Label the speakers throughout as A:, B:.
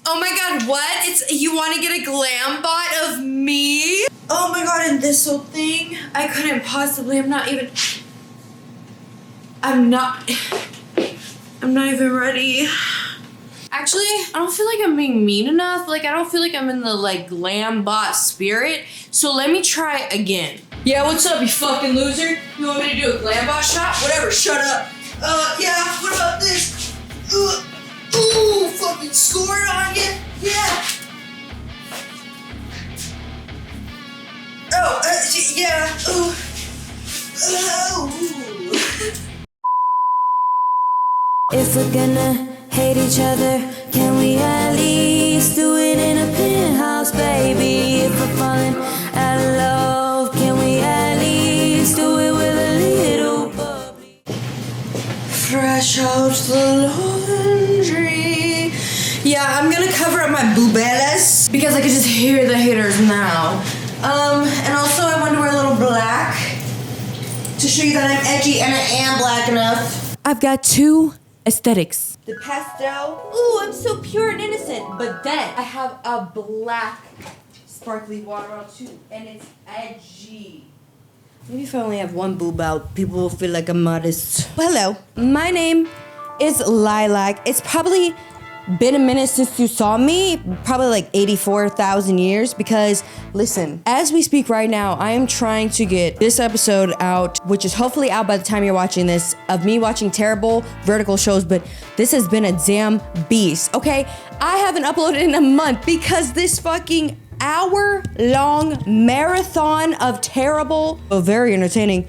A: Oh my god, what? You want to get a glam bot of me? Oh my god, and this whole thing? I couldn't possibly, I'm not even ready. Actually, I don't feel like I'm being mean enough. Like, I don't feel like I'm in the, like, glam bot spirit. So let me try again. Yeah, what's up, you fucking loser? You want me to do a glam bot shot? Whatever, shut up. Yeah, what about this? Ooh, fucking score it on you. Yeah. Oh, yeah. Ooh.
B: If we're gonna hate each other, can we at least do it in a penthouse, baby? If we're falling out of love, can we at least do it with a little bubbly?
A: Fresh out the laundry. Yeah, I'm gonna cover up my boobelas because I can just hear the haters now. And also I want to wear a little black to show you that I'm edgy and I am black enough.
B: I've got two aesthetics.
A: The pastel. Ooh, I'm so pure and innocent. But then I have a black sparkly watermelon too, and it's edgy.
B: Maybe if I only have one boob out, people will feel like I'm modest. Well, hello, my name is Lilac. It's probably been a minute since you saw me, probably like 84,000 years, because listen, as we speak right now, I am trying to get this episode out, which is hopefully out by the time you're watching this, of me watching terrible vertical shows, but this has been a damn beast, okay? I haven't uploaded in a month because this fucking hour-long marathon of terrible, but very entertaining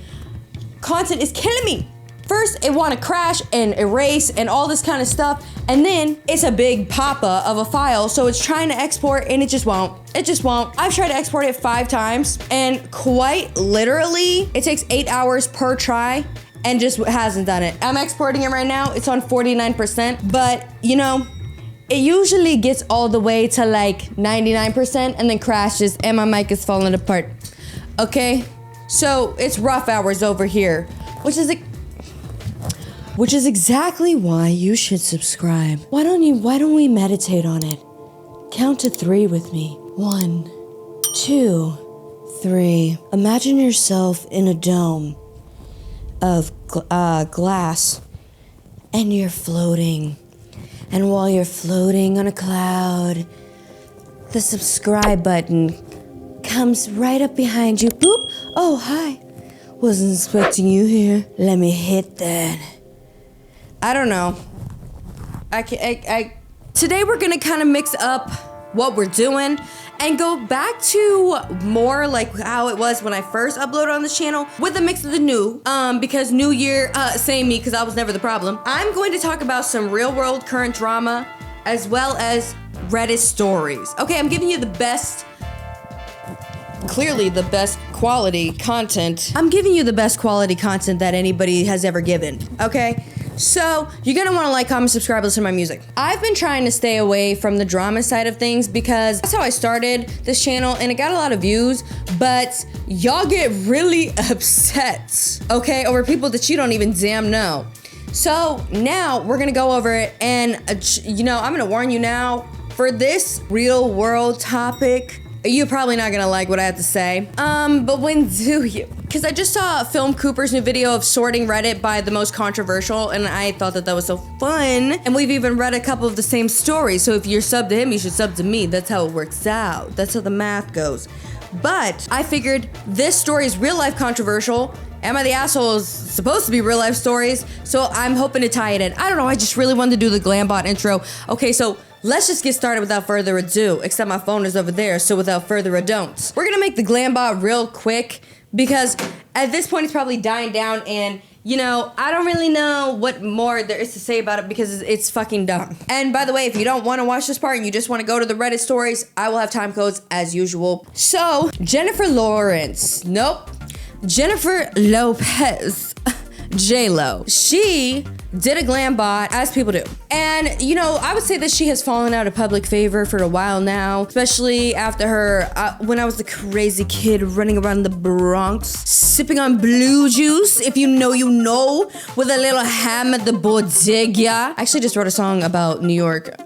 B: content is killing me. First, it want to crash and erase and all this kind of stuff, and then it's a big papa of a file, so it's trying to export and it just won't. It just won't. I've tried to export it 5 times, and quite literally, it takes 8 hours per try and just hasn't done it. I'm exporting it right now. It's on 49%, but you know, it usually gets all the way to like 99% and then crashes and my mic is falling apart. Okay, so it's rough hours over here, which is exactly why you should subscribe. Why don't we meditate on it? Count to 3 with me. 1, 2, 3. Imagine yourself in a dome of glass and you're floating. And while you're floating on a cloud, the subscribe button comes right up behind you. Boop! Oh, hi. Wasn't expecting you here. Let me hit that. I don't know. Today we're gonna kind of mix up what we're doing and go back to more like how it was when I first uploaded on this channel with a mix of the new, because new year, same me, because I was never the problem. I'm going to talk about some real world current drama as well as Reddit stories. Okay, I'm giving you the best, clearly the best quality content. I'm giving you the best quality content that anybody has ever given, okay? So, you're gonna wanna like, comment, subscribe, listen to my music. I've been trying to stay away from the drama side of things because that's how I started this channel and it got a lot of views, but y'all get really upset, okay, over people that you don't even damn know. So, now we're gonna go over it and, you know, I'm gonna warn you now, for this real world topic, you're probably not gonna like what I have to say. But when do you? Because I just saw Film Cooper's new video of sorting Reddit by the most controversial, and I thought that was so fun. And we've even read a couple of the same stories, so if you're sub to him, you should sub to me. That's how it works out. That's how the math goes. But I figured this story is real life controversial. Am I the Asshole is supposed to be real life stories, so I'm hoping to tie it in. I don't know, I just really wanted to do the glambot intro. Okay, so let's just get started without further ado, except my phone is over there, so without further ado. We're gonna make the glambot real quick because at this point it's probably dying down and, you know, I don't really know what more there is to say about it because it's fucking dumb. And by the way, if you don't want to watch this part and you just want to go to the Reddit stories, I will have time codes as usual. So, Jennifer Lopez, JLO. She did a glambot, as people do. And, you know, I would say that she has fallen out of public favor for a while now, especially after her, when I was a crazy kid running around the Bronx, sipping on blue juice, if you know, you know, with a little ham at the bodega. I actually just wrote a song about New York.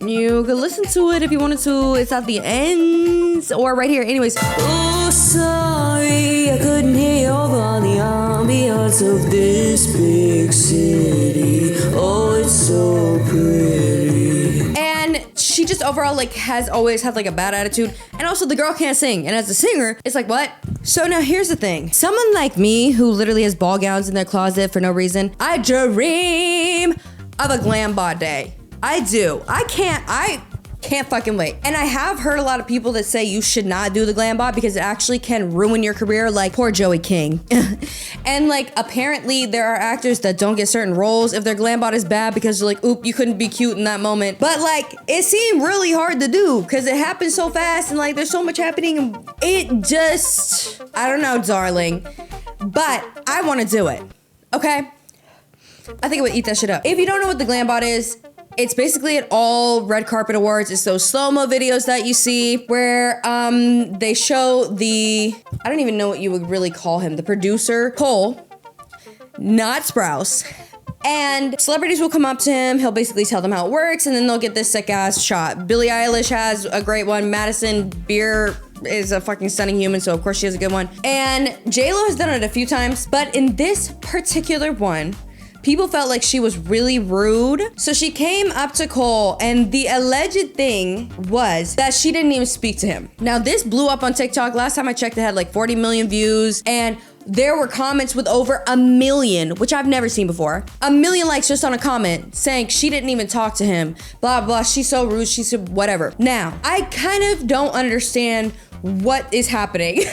B: You could listen to it if you wanted to. It's at the end or right here. Anyways. Oh, sorry, I couldn't hear over the ambience of this big city. Oh, it's so pretty. And she just overall like has always had like a bad attitude. And also the girl can't sing. And as a singer, it's like, what? So now here's the thing. Someone like me who literally has ball gowns in their closet for no reason, I dream of a glambot day. I do. I can't fucking wait. And I have heard a lot of people that say you should not do the glambot because it actually can ruin your career, like poor Joey King. And like apparently there are actors that don't get certain roles if their glambot is bad because they're like, oop, you couldn't be cute in that moment. But like it seemed really hard to do because it happens so fast and like there's so much happening. It just, I don't know, darling. But I want to do it. Okay? I think I would eat that shit up. If you don't know what the glambot is, it's basically at all red carpet awards. It's those slow-mo videos that you see where they show the, I don't even know what you would really call him, the producer, Cole, not Sprouse. And celebrities will come up to him, he'll basically tell them how it works, and then they'll get this sick-ass shot. Billie Eilish has a great one. Madison Beer is a fucking stunning human, so of course she has a good one. And JLO has done it a few times, but in this particular one, people felt like she was really rude. So she came up to Cole and the alleged thing was that she didn't even speak to him. Now this blew up on TikTok. Last time I checked, it had like 40 million views and there were comments with over 1 million, which I've never seen before. 1 million likes just on a comment saying she didn't even talk to him, blah, blah, she's so rude, she's so whatever. Now, I kind of don't understand what is happening.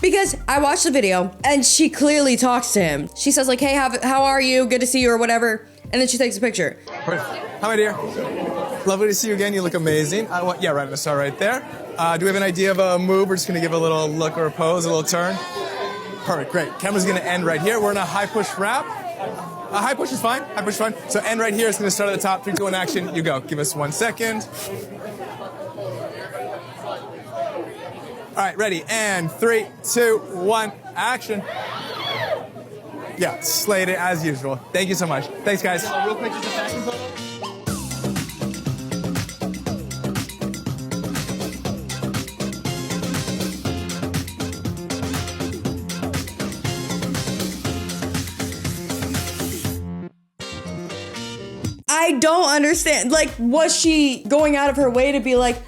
B: Because I watched the video and she clearly talks to him. She says like, hey, how are you? Good to see you or whatever. And then she takes a picture.
C: Hi, my dear. Lovely to see you again. You look amazing. Yeah, right in the star right there. Do we have an idea of a move? We're just going to give a little look or a pose, a little turn. Perfect, great. Camera's going to end right here. We're in a high push wrap. High push is fine. High push is fine. So end right here. It's going to start at the top. 3, 2, 1, action. You go. Give us 1 second. All right, ready, and 3, 2, 1, action. Yeah, slayed it as usual. Thank you so much. Thanks, guys. Real quick, just a fashion photo.
B: I don't understand. Like, was she going out of her way to be like,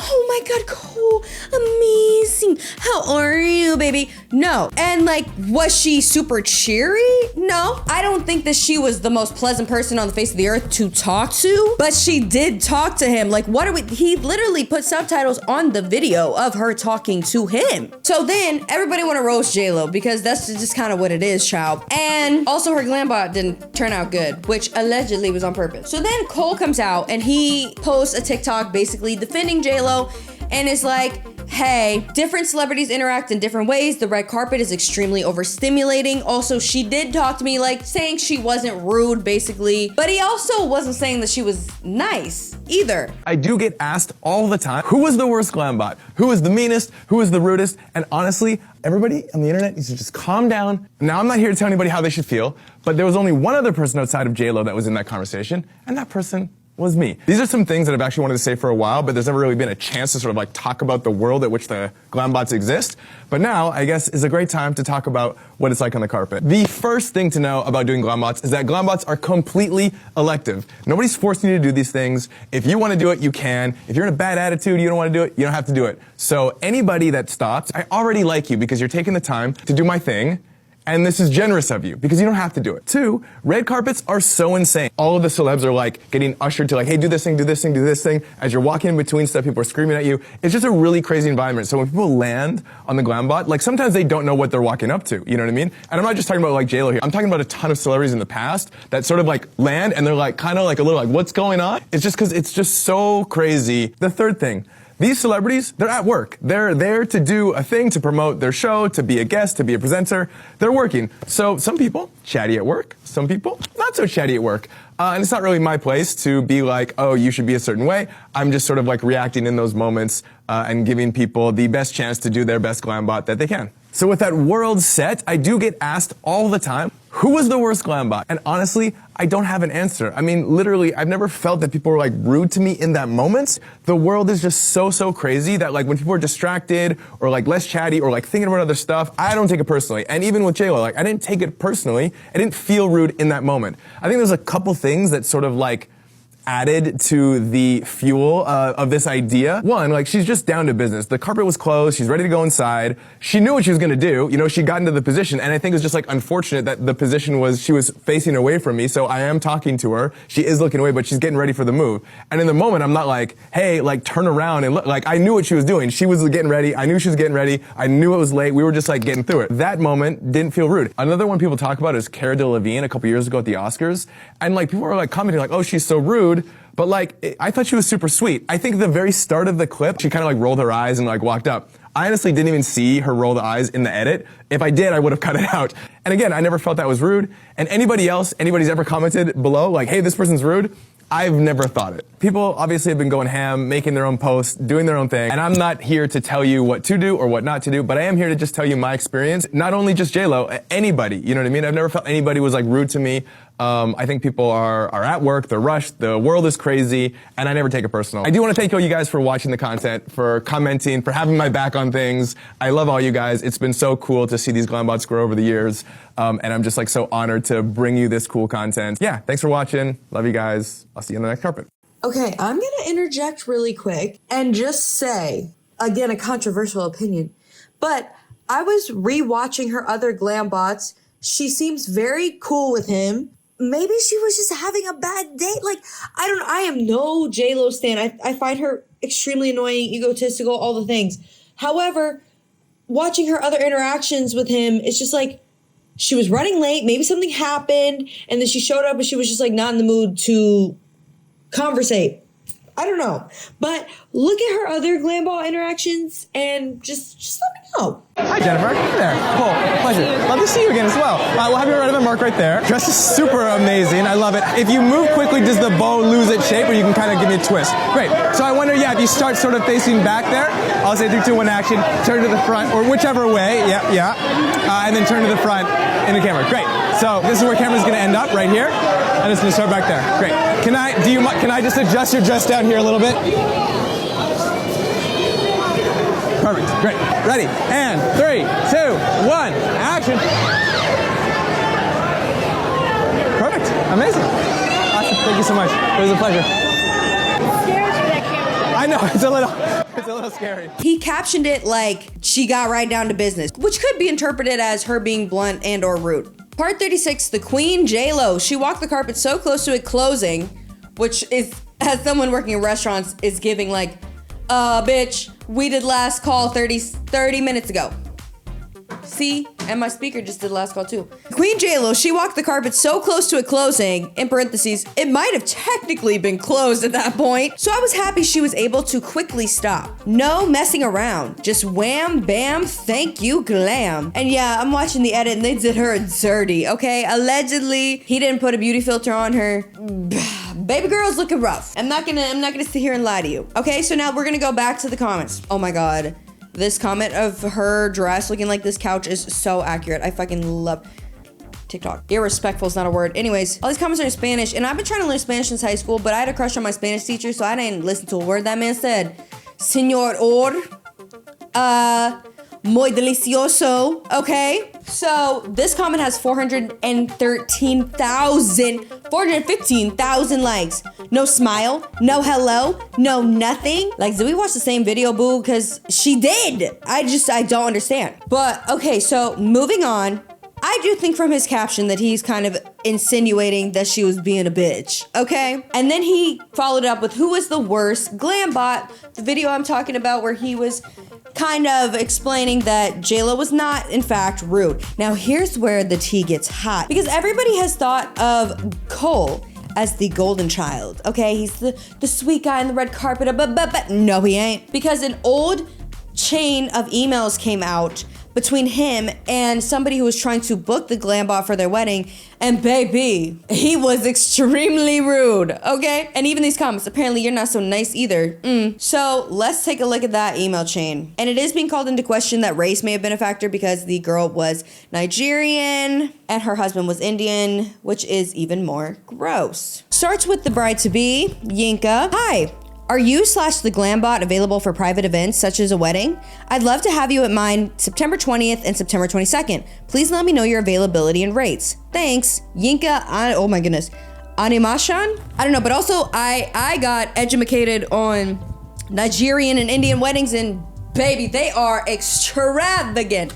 B: oh my God, cool, amazing, how are you, baby? No. And like, was she super cheery? No. I don't think that she was the most pleasant person on the face of the earth to talk to, but she did talk to him. Like, he literally put subtitles on the video of her talking to him. So then everybody want to roast JLO because that's just kind of what it is, child. And also her glambot didn't turn out good, which allegedly was on purpose. So then Cole comes out and he posts a TikTok basically defending JLO and is like, hey, different celebrities interact in different ways. The red carpet is extremely overstimulating. Also, she did talk to me, like saying she wasn't rude, basically. But he also wasn't saying that she was nice either.
C: I do get asked all the time, who was the worst glambot? Who was the meanest? Who was the rudest? And honestly, everybody on the internet needs to just calm down. Now, I'm not here to tell anybody how they should feel, but there was only one other person outside of JLO that was in that conversation, and that person was me. These are some things that I've actually wanted to say for a while, but there's never really been a chance to sort of like talk about the world at which the glambots exist. But now, I guess, is a great time to talk about what it's like on the carpet. The first thing to know about doing glambots is that glambots are completely elective. Nobody's forcing you to do these things. If you want to do it, you can. If you're in a bad attitude, you don't want to do it, you don't have to do it. So anybody that stops, I already like you because you're taking the time to do my thing. And this is generous of you, because you don't have to do it. 2, red carpets are so insane. All of the celebs are like getting ushered to like, hey, do this thing, do this thing, do this thing. As you're walking in between stuff, people are screaming at you. It's just a really crazy environment. So when people land on the glambot, like sometimes they don't know what they're walking up to, you know what I mean? And I'm not just talking about like JLO here. I'm talking about a ton of celebrities in the past that sort of like land and they're like kind of like a little like, what's going on? It's just because it's just so crazy. The third thing, these celebrities, they're at work. They're there to do a thing, to promote their show, to be a guest, to be a presenter. They're working. So some people, chatty at work. Some people, not so chatty at work. And it's not really my place to be like, oh, you should be a certain way. I'm just sort of like reacting in those moments and giving people the best chance to do their best glambot that they can. So with that world set, I do get asked all the time, who was the worst glambot? And honestly, I don't have an answer. I mean, literally, I've never felt that people were like rude to me in that moment. The world is just so crazy that like when people are distracted or like less chatty or like thinking about other stuff, I don't take it personally. And even with JLO, like I didn't take it personally. I didn't feel rude in that moment. I think there's a couple things that sort of like added to the fuel of this idea. One, like she's just down to business. The carpet was closed. She's ready to go inside. She knew what she was going to do. You know, she got into the position, and I think it was just like unfortunate that the position was she was facing away from me. So I am talking to her. She is looking away, but she's getting ready for the move. And in the moment, I'm not like, hey, like turn around and look. Like I knew what she was doing. She was getting ready. I knew she was getting ready. I knew it was late. We were just like getting through it. That moment didn't feel rude. Another one people talk about is Cara Delevingne a couple years ago at the Oscars, and like people were like commenting like, oh, she's so rude. But like, I thought she was super sweet. I think the very start of the clip, she kind of like rolled her eyes and like walked up. I honestly didn't even see her roll the eyes in the edit. If I did, I would have cut it out. And again, I never felt that was rude. And anybody's ever commented below like, hey, this person's rude, I've never thought it. People obviously have been going ham, making their own posts, doing their own thing. And I'm not here to tell you what to do or what not to do, but I am here to just tell you my experience. Not only just JLO, anybody, you know what I mean? I've never felt anybody was like rude to me. I think people are at work, they're rushed, the world is crazy, and I never take it personal. I do want to thank all you guys for watching the content, for commenting, for having my back on things. I love all you guys. It's been so cool to see these glambots grow over the years, and I'm just like so honored to bring you this cool content. Yeah, thanks for watching. Love you guys. I'll see you on the next carpet.
D: Okay, I'm gonna interject really quick and just say, again, a controversial opinion, but I was re-watching her other glambots. She seems very cool with him. Maybe she was just having a bad date. Like, I am no JLO stan. I find her extremely annoying, egotistical, all the things. However, watching her other interactions with him, it's just like, she was running late, maybe something happened, and then she showed up and she was just like not in the mood to conversate. I don't know. But look at her other glambot interactions and just let me know.
C: Hi, Jennifer. Hey there. Cool. Pleasure. Love to see you again as well. We'll have you right on the mark right there. Dress is super amazing. I love it. If you move quickly, does the bow lose its shape, or you can kind of give me a twist? Great. So I wonder, yeah, if you start sort of facing back there, I'll say 3, 2, 1 action, turn to the front, or whichever way. Yeah. And then turn to the front in the camera. Great. So this is where camera's going to end up, right here. And it's going to start back there. Great. Can I just adjust your dress down here a little bit? Perfect. Great. Ready. And 3, 2, 1, action. Perfect. Amazing. Awesome. Thank you so much. It was a pleasure. I know, it's a little scary.
B: He captioned it like she got right down to business, which could be interpreted as her being blunt and or rude. Part 36, the Queen JLO. She walked the carpet so close to it closing, which is, as someone working in restaurants, is giving like, bitch, we did last call 30 minutes ago. See? And my speaker just did last call too. Queen JLO, she walked the carpet so close to it closing, in parentheses, it might have technically been closed at that point. So I was happy she was able to quickly stop. No messing around. Just wham, bam, thank you, glam. And yeah, I'm watching the edit and they did her dirty, okay? Allegedly, he didn't put a beauty filter on her. Baby girl's looking rough. I'm not gonna sit here and lie to you. Okay, so now we're gonna go back to the comments. Oh my God. This comment of her dress looking like this couch is so accurate. I fucking love TikTok. Irrespectful is not a word. Anyways, all these comments are in Spanish, and I've been trying to learn Spanish since high school, but I had a crush on my Spanish teacher, so I didn't listen to a word that man said. Señor muy delicioso, okay? So this comment has 415,000 likes. No smile, no hello, no nothing. Like, did we watch the same video, boo? Because she did. I don't understand. But okay, so moving on. I do think from his caption that he's kind of insinuating that she was being a bitch, okay? And then he followed up with who was the worst glambot, the video I'm talking about where he was kind of explaining that JLO was not, in fact, rude. Now, here's where the tea gets hot. Because everybody has thought of Cole as the golden child, okay? He's the sweet guy on the red carpet, but no, he ain't. Because an old chain of emails came out between him and somebody who was trying to book the glambot for their wedding. And baby, he was extremely rude, okay? And even these comments, apparently you're not so nice either. So let's take a look at that email chain. And it is being called into question that race may have been a factor because the girl was Nigerian and her husband was Indian, which is even more gross. Starts with the bride-to-be, Yinka. Hi. Are you/the glambot available for private events such as a wedding? I'd love to have you at mine September 20th and September 22nd. Please let me know your availability and rates. Thanks, Yinka. Oh my goodness, Animashan? I don't know, but also I got educated on Nigerian and Indian weddings, and baby, they are extravagant,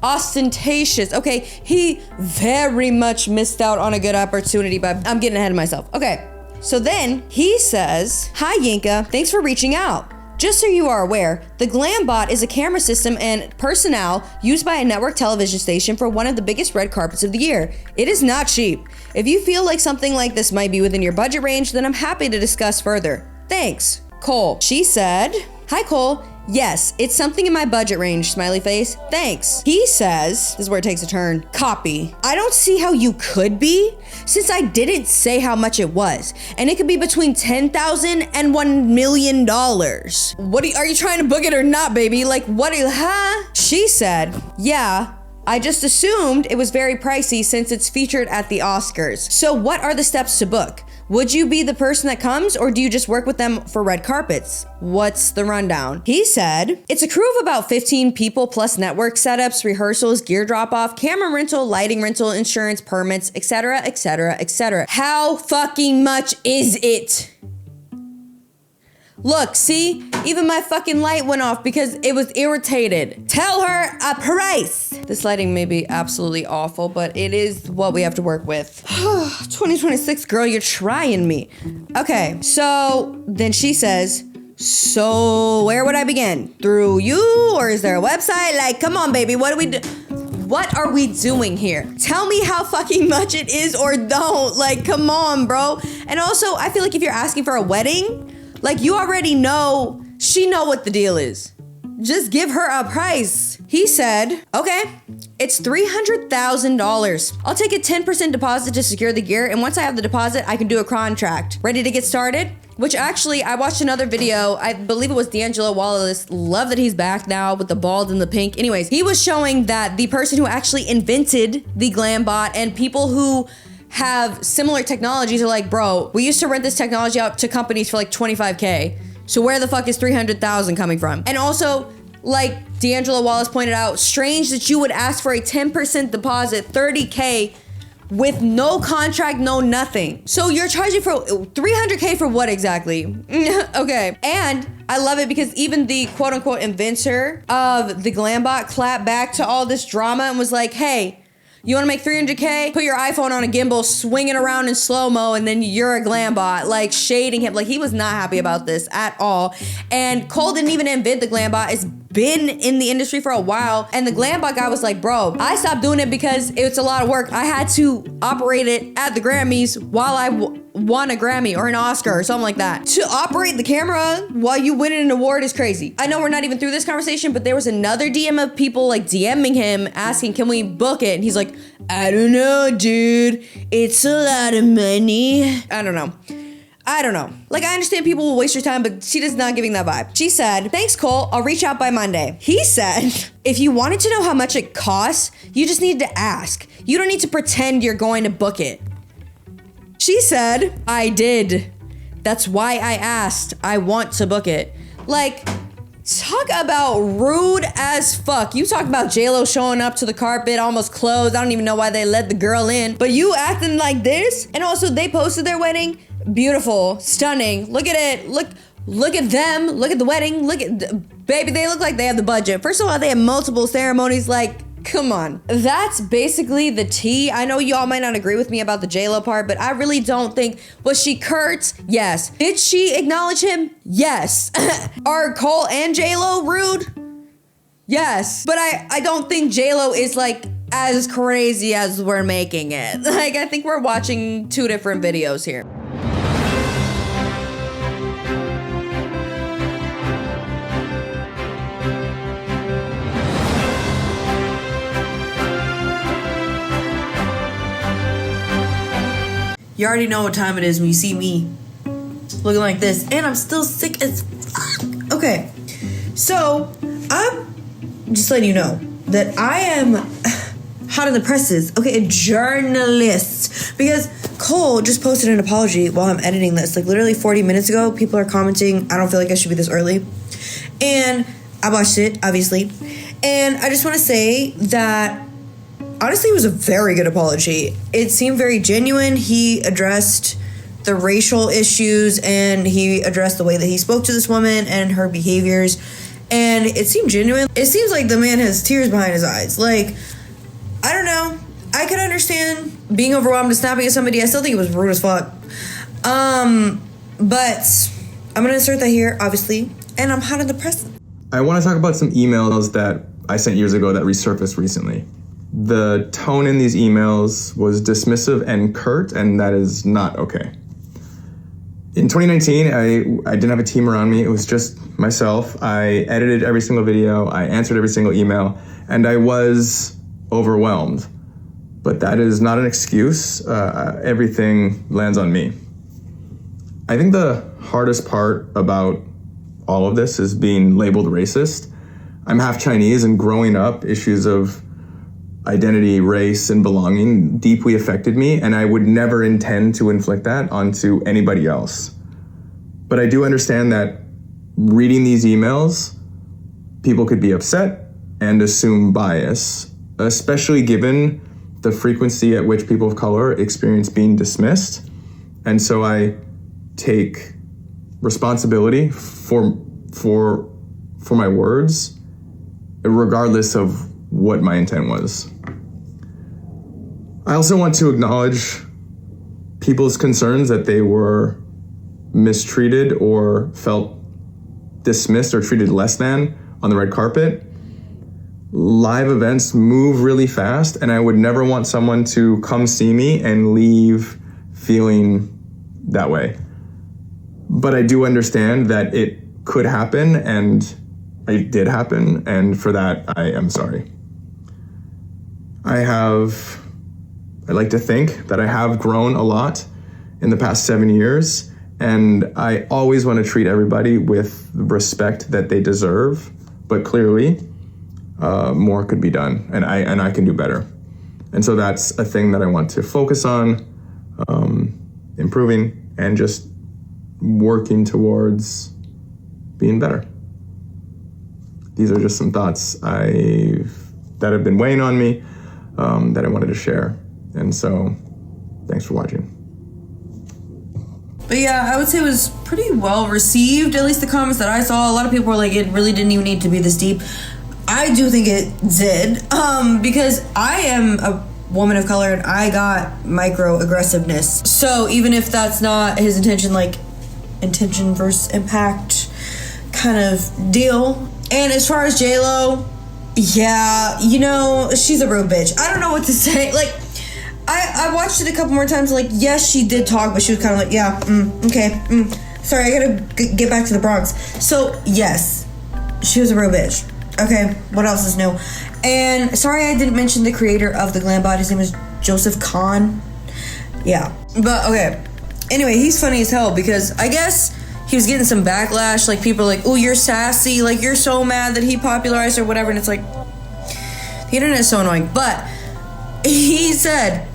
B: ostentatious. Okay, he very much missed out on a good opportunity, but I'm getting ahead of myself. Okay. So then he says, hi Yinka, thanks for reaching out. Just so you are aware, the glambot is a camera system and personnel used by a network television station for one of the biggest red carpets of the year. It is not cheap. If you feel like something like this might be within your budget range, then I'm happy to discuss further. Thanks, Cole. She said, hi Cole. Yes, it's something in my budget range, smiley face. Thanks. He says, this is where it takes a turn, copy. I don't see how you could be, since I didn't say how much it was. And it could be between $10,000 and $1 million. Are you trying to book it or not, baby? Like, huh? She said, yeah, I just assumed it was very pricey since it's featured at the Oscars. So what are the steps to book? Would you be the person that comes, or do you just work with them for red carpets? What's the rundown? He said, it's a crew of about 15 people plus network setups, rehearsals, gear drop-off, camera rental, lighting rental, insurance, permits, etc., etc., etc. How fucking much is it? Look, see? Even my fucking light went off because it was irritated. Tell her a price. This lighting may be absolutely awful, but it is what we have to work with. 2026, girl, you're trying me. Okay, so then she says, so where would I begin? Through you, or is there a website? Like, come on, baby, what are we doing here? Tell me how fucking much it is or don't. Like, come on, bro. And also, I feel like if you're asking for a wedding, like, you already know, she know what the deal is. Just give her a price. He said, okay, it's $300,000. I'll take a 10% deposit to secure the gear, and once I have the deposit, I can do a contract. Ready to get started? Which actually, I watched another video, I believe it was D'Angelo Wallace. Love that he's back now with the bald and the pink. Anyways, he was showing that the person who actually invented the glambot and people who have similar technologies are like, bro, we used to rent this technology out to companies for like $25K. So where the fuck is 300,000 coming from? And also, like D'Angelo Wallace pointed out, strange that you would ask for a 10% deposit, 30K, with no contract, no nothing. So you're charging for 300K for what exactly? Okay, and I love it because even the quote unquote inventor of the glambot clapped back to all this drama and was like, hey, you wanna make 300K? Put your iPhone on a gimbal, swing it around in slow-mo, and then you're a glambot, like shading him. Like, he was not happy about this at all. And Cole didn't even invent the glambot. It's been in the industry for a while. And the glambot guy was like, bro, I stopped doing it because it's a lot of work. I had to operate it at the Grammys while I won a Grammy or an Oscar or something like that. To operate the camera while you win an award is crazy. I know we're not even through this conversation, but there was another DM of people like DMing him asking, can we book it? And he's like, I don't know, dude. It's a lot of money. I don't know. Like, I understand people will waste your time, but she does not giving that vibe. She said, thanks, Cole. I'll reach out by Monday. He said, if you wanted to know how much it costs, you just need to ask. You don't need to pretend you're going to book it. She said, I did. That's why I asked. I want to book it. Like, talk about rude as fuck. You talk about JLO showing up to the carpet, almost closed. I don't even know why they let the girl in. But you acting like this? And also, they posted their wedding. Beautiful, stunning. Look at it. Look at them. Look at the wedding. Baby, they look like they have the budget. First of all, they have multiple ceremonies. Like, come on. That's basically the tea. I know y'all might not agree with me about the JLO part, but I really don't think, was she curt? Yes. Did she acknowledge him? Yes. Are Cole and JLO rude? Yes. But I don't think JLO is like as crazy as we're making it. Like, I think we're watching two different videos here.
D: You already know what time it is when you see me looking like this. And I'm still sick as fuck. Okay, so I'm just letting you know that I am hot in the presses. Okay, a journalist. Because Cole just posted an apology while I'm editing this. Like literally 40 minutes ago, people are commenting, I don't feel like I should be this early. And I watched it, obviously. And I just want to say that honestly, it was a very good apology. It seemed very genuine. He addressed the racial issues and he addressed the way that he spoke to this woman and her behaviors. And it seemed genuine. It seems like the man has tears behind his eyes. Like, I don't know. I could understand being overwhelmed and snapping at somebody. I still think it was rude as fuck. But I'm going to insert that here, obviously. And I'm hot in the press.
C: I want to talk about some emails that I sent years ago that resurfaced recently. The tone in these emails was dismissive and curt, and that is not okay. In 2019, I didn't have a team around me. It was just myself. I edited every single video. I answered every single email, and I was overwhelmed. But that is not an excuse. Everything lands on me. I think the hardest part about all of this is being labeled racist. I'm half Chinese, and growing up, issues of identity, race, and belonging deeply affected me, and I would never intend to inflict that onto anybody else. But I do understand that reading these emails, people could be upset and assume bias, especially given the frequency at which people of color experience being dismissed. And so I take responsibility for my words, regardless of what my intent was. I also want to acknowledge people's concerns that they were mistreated or felt dismissed or treated less than on the red carpet. Live events move really fast, and I would never want someone to come see me and leave feeling that way. But I do understand that it could happen, and it did happen, and for that, I am sorry. I'd like to think that I have grown a lot in the past 7 years, and I always want to treat everybody with the respect that they deserve, but clearly, more could be done, and I can do better. And so that's a thing that I want to focus on, improving and just working towards being better. These are just some thoughts that have been weighing on me that I wanted to share. And so, thanks for watching.
D: But yeah, I would say it was pretty well received, at least the comments that I saw. A lot of people were like, it really didn't even need to be this deep. I do think it did, because I am a woman of color and I got microaggressiveness. So even if that's not his intention, like intention versus impact kind of deal. And as far as JLO, yeah, you know, she's a real bitch. I don't know what to say. Like, I watched it a couple more times. Like, yes, she did talk, but she was kind of like, yeah, okay, sorry, I gotta get back to the Bronx. So, yes, she was a real bitch. Okay, what else is new? And sorry I didn't mention the creator of the glambot. His name is Joseph Kahn. Yeah, but okay. Anyway, he's funny as hell because I guess he was getting some backlash. Like, people are like, oh, you're sassy. Like, you're so mad that he popularized or whatever. And it's like, the internet is so annoying. But he said,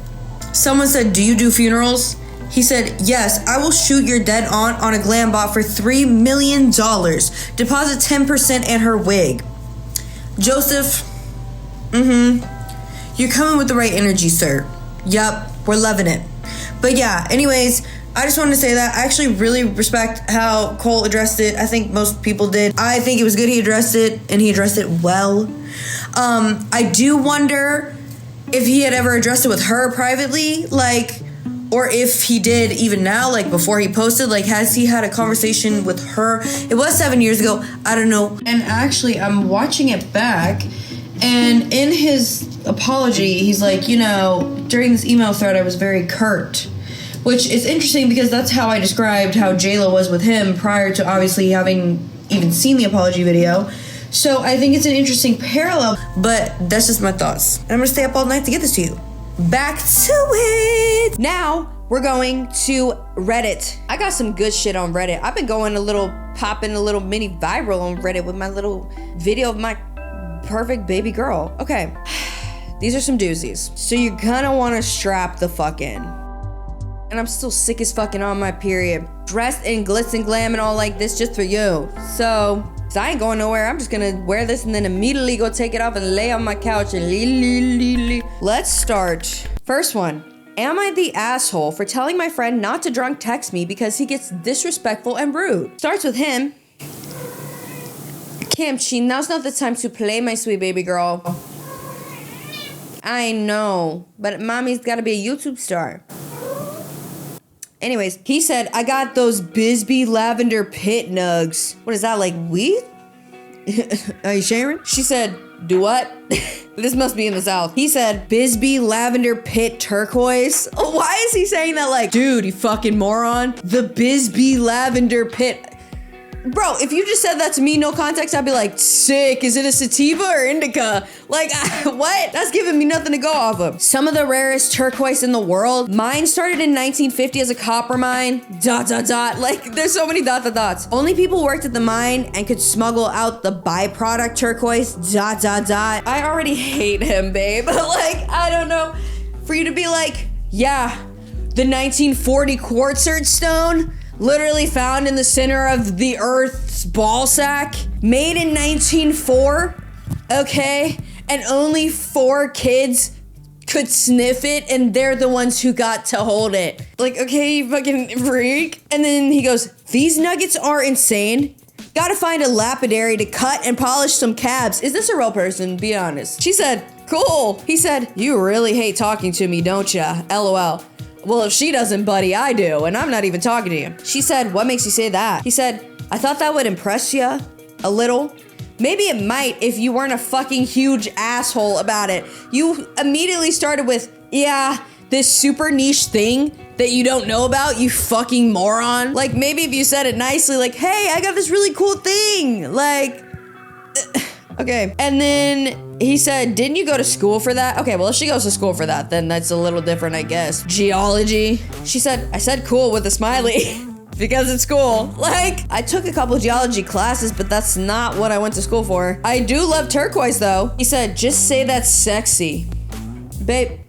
D: someone said, do you do funerals? He said, yes, I will shoot your dead aunt on a glambot for $3 million. Deposit 10% and her wig. Joseph, you're coming with the right energy, sir. Yup, we're loving it. But yeah, anyways, I just wanted to say that I actually really respect how Cole addressed it. I think most people did. I think it was good he addressed it, and he addressed it well. I do wonder if he had ever addressed it with her privately, like, or if he did even now, like before he posted, like, has he had a conversation with her? It was 7 years ago. I don't know. And actually, I'm watching it back, and in his apology, he's like, you know, during this email thread, I was very curt, which is interesting because that's how I described how JLO was with him prior to obviously having even seen the apology video. So I think it's an interesting parallel, but that's just my thoughts. And I'm gonna stay up all night to get this to you. Back to it.
B: Now, we're going to Reddit. I got some good shit on Reddit. I've been popping a little mini viral on Reddit with my little video of my perfect baby girl. Okay, these are some doozies. So you're gonna wanna strap the fuck in. And I'm still sick as fucking on my period. Dressed in glitz and glam and all like this just for you. So I ain't going nowhere. I'm just gonna wear this and then immediately go take it off and lay on my couch and Let's start. First one. Am I the asshole for telling my friend not to drunk text me because he gets disrespectful and rude? Starts with him. Kimchi, now's not the time to play, my sweet baby girl. I know, but mommy's gotta be a YouTube star. Anyways, he said, I got those Bisbee lavender pit nugs. What is that, like weed? Are you sharing? She said, do what? This must be in the South. He said, Bisbee lavender pit turquoise. Why is he saying that like, dude, you fucking moron? The Bisbee lavender pit. Bro, if you just said that to me, no context, I'd be like, sick. Is it a sativa or indica? Like, what? That's giving me nothing to go off of. Some of the rarest turquoise in the world. Mine started in 1950 as a copper mine. ... Like, there's so many ... Only people who worked at the mine and could smuggle out the byproduct turquoise. ... I already hate him, babe. Like, I don't know. For you to be like, yeah, the 1940 quartzite stone, literally found in the center of the Earth's ball sack, made in 1904, okay? And only 4 kids could sniff it, and they're the ones who got to hold it. Like, okay, you fucking freak. And then he goes, these nuggets are insane. Gotta find a lapidary to cut and polish some cabs. Is this a real person? Be honest. She said, cool. He said, you really hate talking to me, don't ya? LOL. Well, if she doesn't, buddy, I do, and I'm not even talking to you. She said, what makes you say that? He said, I thought that would impress ya a little. Maybe it might if you weren't a fucking huge asshole about it. You immediately started with, yeah, this super niche thing that you don't know about, you fucking moron. Like, maybe if you said it nicely, like, hey, I got this really cool thing. Like, okay. And then he said, didn't you go to school for that? Okay, well, if she goes to school for that, then that's a little different, I guess. Geology. She said, I said cool with a smiley because it's cool. Like, I took a couple geology classes, but that's not what I went to school for. I do love turquoise, though. He said, just say that's sexy. Babe.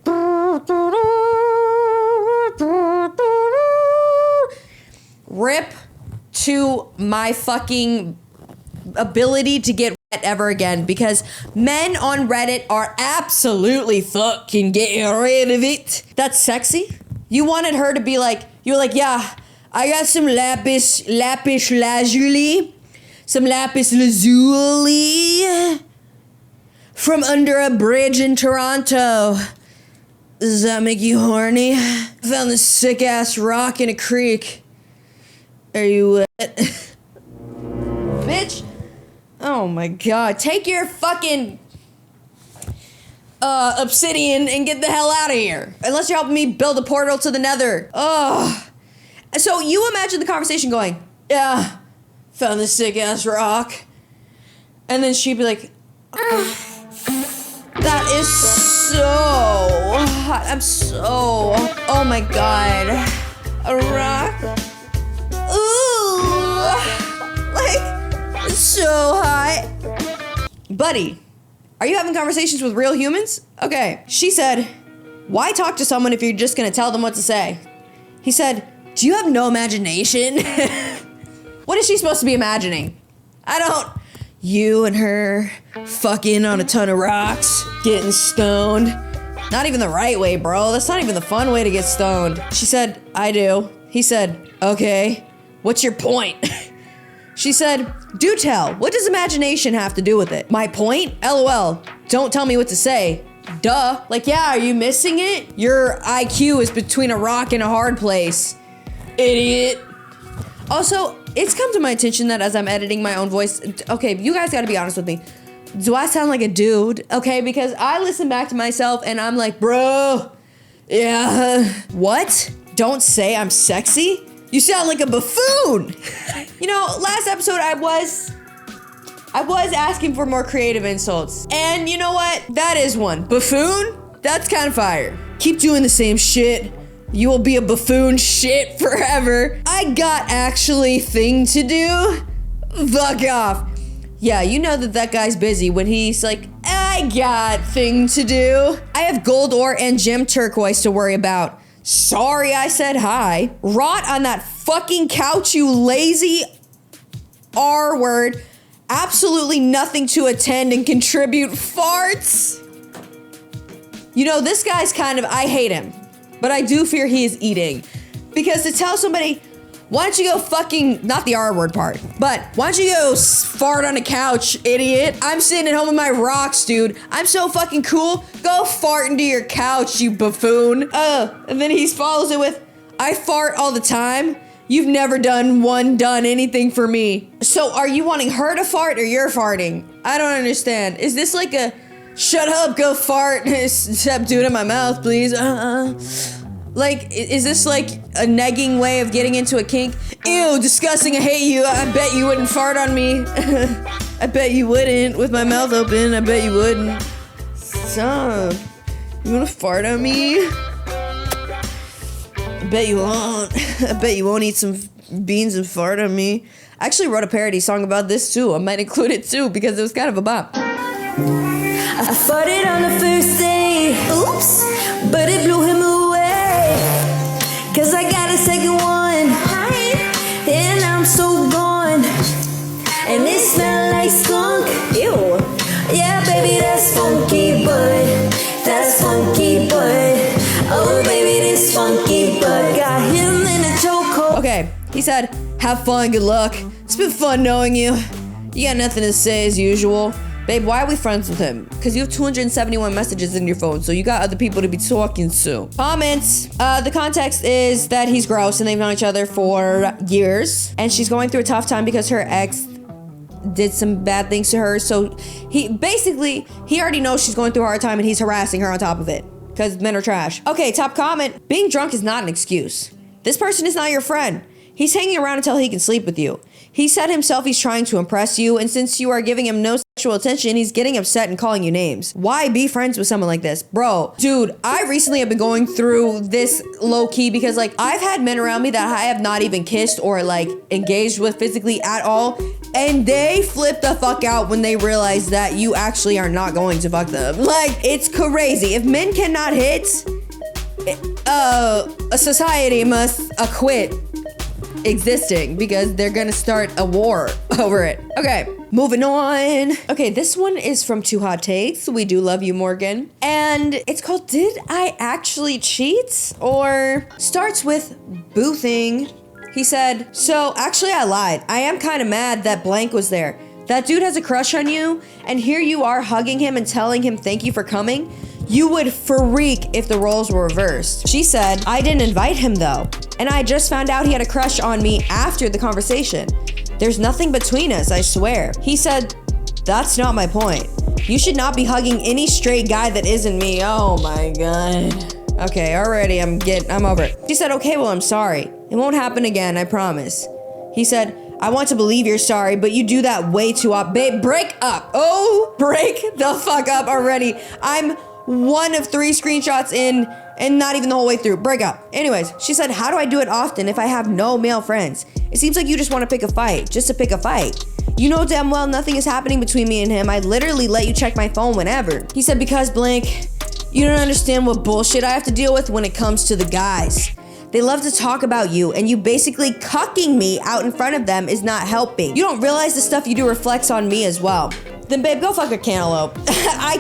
B: Rip to my fucking ability to get ever again, because men on Reddit are absolutely fucking getting rid of it. That's sexy. You wanted her to be like, you were like, yeah, I got some lapis lazuli, some lapis lazuli from under a bridge in Toronto. Does that make you horny? I found this sick ass rock in a creek. Are you wet? Bitch. Oh my god. Take your fucking obsidian and get the hell out of here. Unless you're helping me build a portal to the nether. Ugh. So you imagine the conversation going, yeah, found this sick ass rock. And then she'd be like, that is so hot. I'm so, oh my god. A rock. Ooh. Like, so hot. Buddy, are you having conversations with real humans? Okay. She said, why talk to someone if you're just gonna tell them what to say? He said, do you have no imagination? What is she supposed to be imagining? I don't. You and her fucking on a ton of rocks, getting stoned. Not even the right way, bro. That's not even the fun way to get stoned. She said, I do. He said, okay, what's your point? She said, do tell. What does imagination have to do with it? My point? LOL. Don't tell me what to say. Duh. Like, yeah, are you missing it? Your IQ is between a rock and a hard place. Idiot. Also, it's come to my attention that as I'm editing my own voice, okay, you guys gotta be honest with me. Do I sound like a dude? Okay, because I listen back to myself and I'm like, bro, yeah. What? Don't say I'm sexy? You sound like a buffoon. You know, last episode I was asking for more creative insults. And you know what? That is one. Buffoon? That's kind of fire. Keep doing the same shit You will be a buffoon shit forever. I got actually thing to do. Fuck off. Yeah, you know that guy's busy when he's like, I got thing to do. I have gold ore and gem turquoise to worry about. Sorry I said hi. Rot on that fucking couch, you lazy R word. Absolutely nothing to attend and contribute farts. You know, this guy's kind of, I hate him, but I do fear he is eating. Because to tell somebody, why don't you go fucking, not the R word part, but why don't you go fart on a couch, idiot? I'm sitting at home with my rocks, dude. I'm so fucking cool. Go fart into your couch, you buffoon. And then he follows it with, I fart all the time. You've never done anything for me. So are you wanting her to fart or you're farting? I don't understand. Is this like a, shut up, go fart, stop doing it in my mouth, please. Like, is this like a negging way of getting into a kink? Ew, disgusting, I hate you. I bet you wouldn't fart on me. I bet you wouldn't with my mouth open. I bet you wouldn't. Stop. You wanna fart on me? I bet you won't. I bet you won't eat some beans and fart on me. I actually wrote a parody song about this too. I might include it too because it was kind of a bop.
E: I farted on the first day, oops, but it blew him away. Cause I got a second one, and I'm so gone. And it smelled like skunk, ew. Yeah, baby, that's funky, but that's funky, but oh, baby, this funky, but got him in a chokehold.
B: Okay, he said, have fun, good luck. It's been fun knowing you. You got nothing to say as usual. Babe, why are we friends with him? Because you have 271 messages in your phone, so you got other people to be talking to. Comments. The context is that he's gross and they've known each other for years. And she's going through a tough time because her ex did some bad things to her. So he already knows she's going through a hard time and he's harassing her on top of it. Because men are trash. Okay, top comment. Being drunk is not an excuse. This person is not your friend. He's hanging around until he can sleep with you. He said himself he's trying to impress you, and since you are giving him no sexual attention, he's getting upset and calling you names. Why be friends with someone like this? Bro, dude, I recently have been going through this low-key because, like, I've had men around me that I have not even kissed or, like, engaged with physically at all, and they flip the fuck out when they realize that you actually are not going to fuck them. Like, it's crazy. If men cannot hit, a society must acquit existing because they're gonna start a war over it. Okay, moving on. Okay, this one is from Two Hot Takes. We do love you, Morgan. And it's called Did I Actually Cheat? Or starts with boothing. He said, so actually I lied. I am kind of mad that blank was there. That dude has a crush on you, and here you are hugging him and telling him thank you for coming. You would freak if the roles were reversed. She said, I didn't invite him though, and I just found out he had a crush on me after the conversation. There's nothing between us, I swear. He said, that's not my point. You should not be hugging any straight guy that isn't me. Oh my God. Okay, already, I'm over it. She said, okay, well, I'm sorry. It won't happen again, I promise. He said, I want to believe you're sorry, but you do that way too often. Babe, break up. Oh, break the fuck up already. I'm one of 3 screenshots in and not even the whole way through. Break up. Anyways, she said, how do I do it often if I have no male friends? It seems like you just want to pick a fight, just to pick a fight. You know damn well nothing is happening between me and him. I literally let you check my phone whenever. He said, because blank, you don't understand what bullshit I have to deal with when it comes to the guys. They love to talk about you, and you basically cucking me out in front of them is not helping. You don't realize the stuff you do reflects on me as well. Then babe, go fuck a cantaloupe. I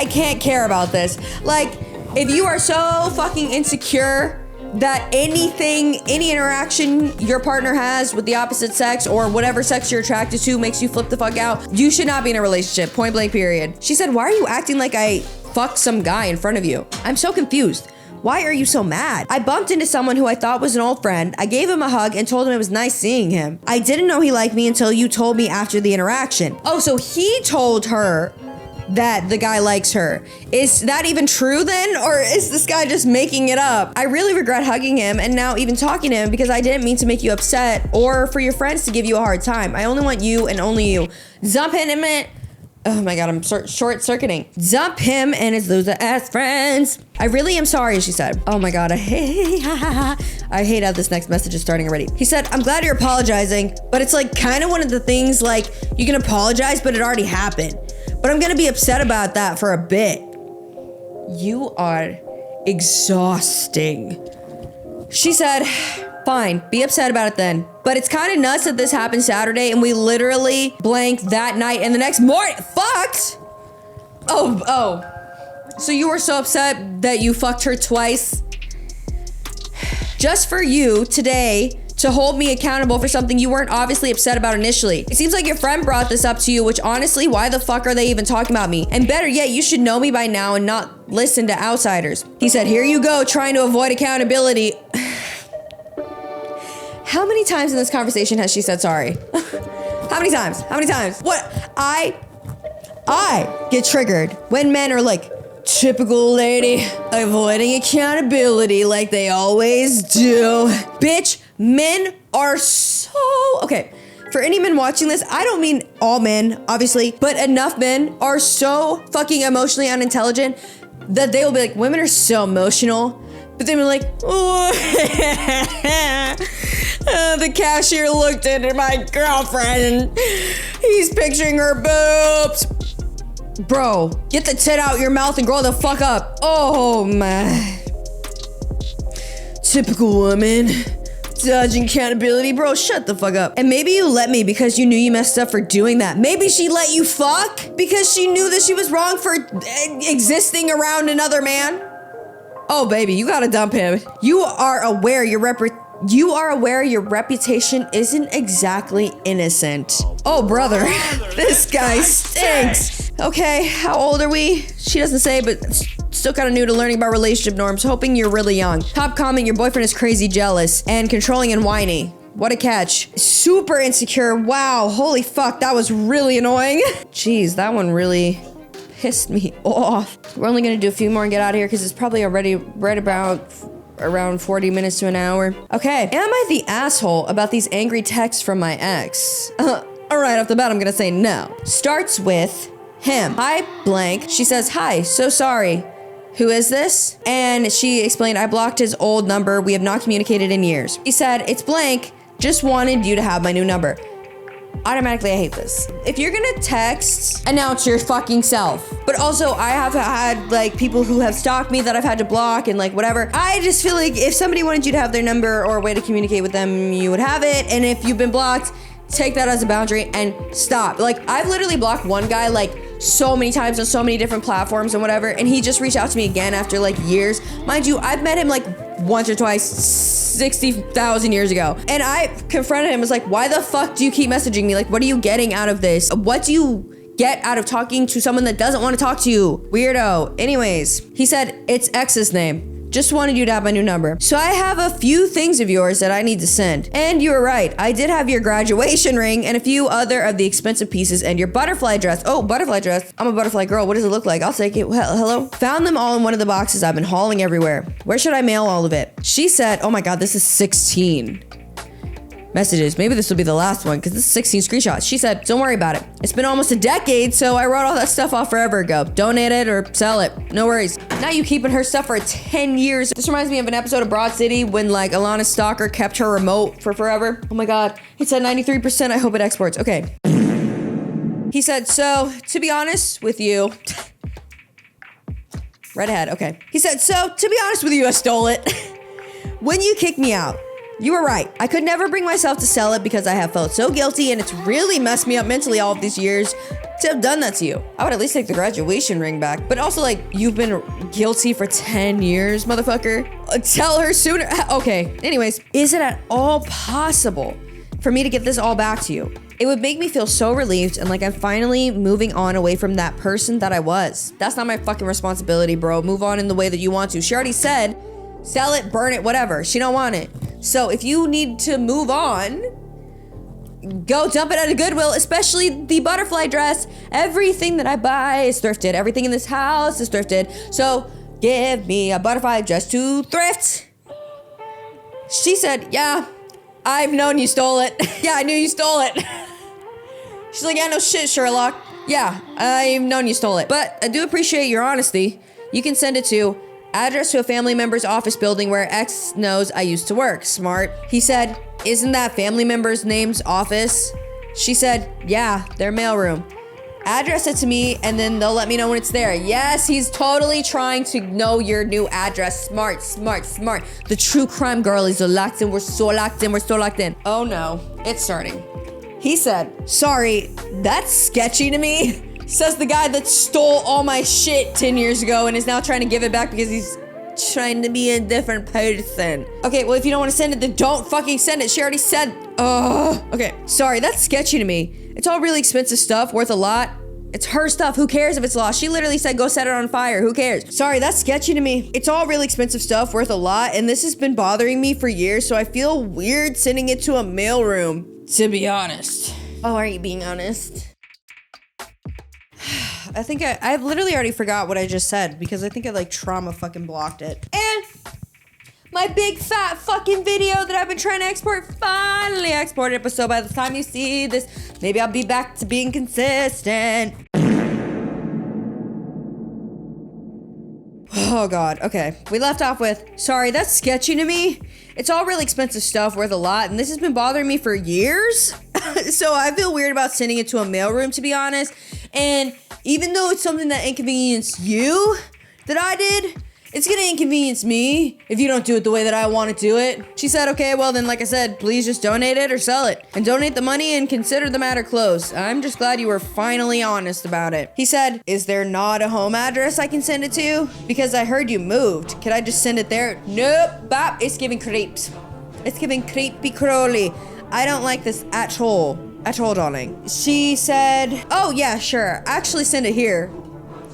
B: can't care about this. Like, if you are so fucking insecure that any interaction your partner has with the opposite sex or whatever sex you're attracted to makes you flip the fuck out, you should not be in a relationship, point blank period. She said, why are you acting like I fucked some guy in front of you? I'm so confused. Why are you so mad? I bumped into someone who I thought was an old friend. I gave him a hug and told him it was nice seeing him. I didn't know he liked me until you told me after the interaction. Oh, so he told her that the guy likes her. Is that even true then? Or is this guy just making it up? I really regret hugging him and now even talking to him because I didn't mean to make you upset or for your friends to give you a hard time. I only want you and only you. Zump in a minute. Oh my God, I'm short circuiting. Dump him and his loser ass friends. I really am sorry, she said. Oh my God, I hate how this next message is starting already. He said, I'm glad you're apologizing, but it's like kind of one of the things like you can apologize, but it already happened. But I'm gonna be upset about that for a bit. You are exhausting. She said, fine, be upset about it then. But it's kind of nuts that this happened Saturday and we literally blanked that night and the next morning, fucked? Oh. So you were so upset that you fucked her twice? Just for you today to hold me accountable for something you weren't obviously upset about initially. It seems like your friend brought this up to you, which honestly, why the fuck are they even talking about me? And better yet, you should know me by now and not listen to outsiders. He said, here you go, trying to avoid accountability. How many times in this conversation has she said sorry? How many times? What? I get triggered when men are like, typical lady, avoiding accountability like they always do. Bitch, men are so... Okay, for any men watching this, I don't mean all men, obviously, but enough men are so fucking emotionally unintelligent that they will be like, women are so emotional, but then we're like, oh, the cashier looked at my girlfriend. He's picturing her boobs. Bro, get the tit out your mouth and grow the fuck up. Oh my. Typical woman. Dodging accountability. Bro, shut the fuck up. And maybe you let me because you knew you messed up for doing that. Maybe she let you fuck because she knew that she was wrong for existing around another man. Oh baby, you gotta dump him. You are aware your reputation isn't exactly innocent. Oh brother, this guy stinks. Okay, how old are we? She doesn't say, but still kind of new to learning about relationship norms. Hoping you're really young. Top comment, your boyfriend is crazy jealous and controlling and whiny. What a catch. Super insecure. Wow, holy fuck, that was really annoying. Jeez, that one really pissed me off. We're only gonna do a few more and get out of here because it's probably already right about around 40 minutes to an hour. Okay, am I the asshole about these angry texts from my ex? All right, off the bat, I'm gonna say no. Starts with him. Hi, blank. She says, hi, so sorry. Who is this? And she explained, I blocked his old number. We have not communicated in years. He said, it's blank. Just wanted you to have my new number. Automatically, I hate this. If you're gonna text, announce your fucking self. But also, I have had like people who have stalked me that I've had to block and like whatever. I just feel like if somebody wanted you to have their number or a way to communicate with them, you would have it. And if you've been blocked, take that as a boundary and stop. Like, I've literally blocked one guy like so many times on so many different platforms and whatever, and he just reached out to me again after like years. Mind you, I've met him like once or twice 60,000 years ago, and I confronted him, was like, why the fuck do you keep messaging me? Like, what are you getting out of this? What do you get out of talking to someone that doesn't want to talk to you? Weirdo. Anyways, he said, it's X's name. Just wanted you to have my new number. So I have a few things of yours that I need to send. And you were right. I did have your graduation ring and a few other of the expensive pieces and your butterfly dress. Oh, butterfly dress. I'm a butterfly girl. What does it look like? I'll take it. Well, hello? Found them all in one of the boxes I've been hauling everywhere. Where should I mail all of it? She said, oh my God, this is 16 messages. Maybe this will be the last one because this is 16 screenshots. She said, don't worry about it. It's been almost a decade, so I wrote all that stuff off forever ago. Donate it or sell it. No worries. Now you keeping her stuff for 10 years. This reminds me of an episode of Broad City when like Alana's stalker kept her remote for forever. Oh my God. It's at 93%. I hope it exports. Okay. He said, so to be honest with you, right ahead. Okay. He said, so to be honest with you, I stole it. When you kicked me out, you were right. I could never bring myself to sell it because I have felt so guilty and it's really messed me up mentally all of these years to have done that to you. I would at least take the graduation ring back. But also like, you've been guilty for 10 years, motherfucker. Tell her sooner. Okay, anyways, is it at all possible for me to get this all back to you? It would make me feel so relieved and like I'm finally moving on away from that person that I was. That's not my fucking responsibility, bro. Move on in the way that you want to. She already said, sell it, burn it, whatever. She don't want it. So if you need to move on, go dump it at a Goodwill, especially the butterfly dress. Everything that I buy is thrifted. Everything in this house is thrifted. So give me a butterfly dress to thrift. She said, yeah, I've known you stole it. Yeah, I knew you stole it. She's like, yeah, no shit, Sherlock. Yeah, I've known you stole it, but I do appreciate your honesty. You can send it to address to a family member's office building where X knows I used to work. Smart. He said, isn't that family member's name's office? She said, yeah, their mailroom. Address it to me and then they'll let me know when it's there. Yes, he's totally trying to know your new address. Smart, smart, smart. The true crime girl is locked in. We're so locked in. We're so locked in. Oh no, it's starting. He said, sorry, that's sketchy to me. Says the guy that stole all my shit 10 years ago and is now trying to give it back because he's trying to be a different person. Okay, well, if you don't want to send it, then don't fucking send it. She already said, okay. Sorry, that's sketchy to me. It's all really expensive stuff, worth a lot. It's her stuff. Who cares if it's lost? She literally said, go set it on fire. Who cares? Sorry, that's sketchy to me. It's all really expensive stuff, worth a lot, and this has been bothering me for years, so I feel weird sending it to a mailroom, to be honest. Oh, are you being honest? I think I've literally already forgot what I just said because I think I like trauma fucking blocked it. And my big fat fucking video that I've been trying to export finally exported. But so by the time you see this, maybe I'll be back to being consistent. Oh God, okay. We left off with, sorry, that's sketchy to me. It's all really expensive stuff, worth a lot, and this has been bothering me for years. So I feel weird about sending it to a mailroom, to be honest. And even though it's something that inconvenienced you that I did, it's gonna inconvenience me if you don't do it the way that I want to do it. She said, okay, well then, like I said, please just donate it or sell it. And donate the money and consider the matter closed. I'm just glad you were finally honest about it. He said, is there not a home address I can send it to? Because I heard you moved. Could I just send it there? Nope, bop, it's giving creeps. It's giving creepy crawly. I don't like this at all, darling. She said, oh yeah, sure, actually send it here.